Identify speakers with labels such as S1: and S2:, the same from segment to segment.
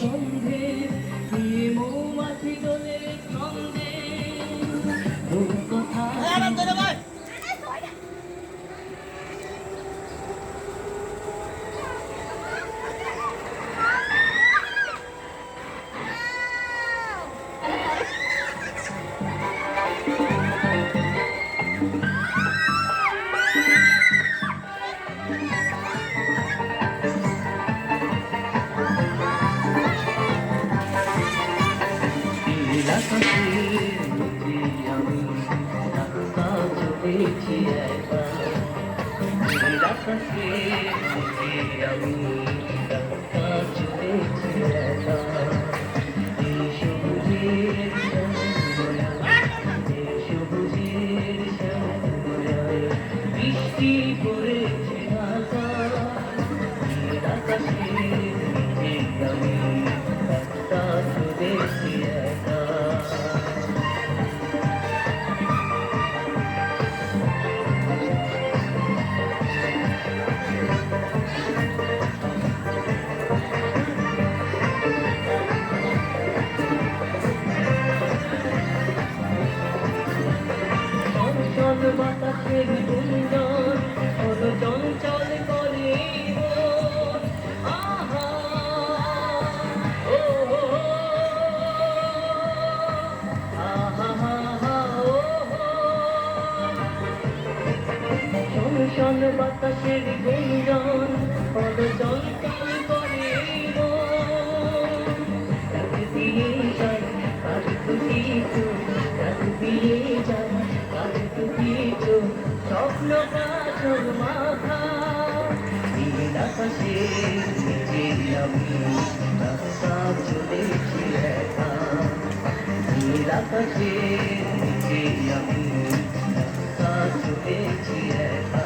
S1: গন্ধে প্রিয় মৌমাছি দোলে ছন্দে ওর কথা আমি রাস্তা চলেছি একবার আকাশে আমি রাস্তা চলেছি একবার এই সবুজের শ্যামলায় সবুজের শ্যামলায় বৃষ্টি পড়েছে আকাশে আমি রাস্তা চলেছি একবার বাতাসের গুঞ্জন চঞ্চল করে আহা ও আহা ও শোন বাতাসের গুঞ্জন চঞ্চল করে রাত দিয়ে যায় কাজ কিছু রাত দিয়ে যায় কিছু স্বপ্ন কাজল মাথা নীল আকাশে আমি রাস্তা চলেছি একা নীল আকাশে আমি রাস্তা চলেছি একা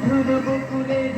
S1: ধুর বকুলের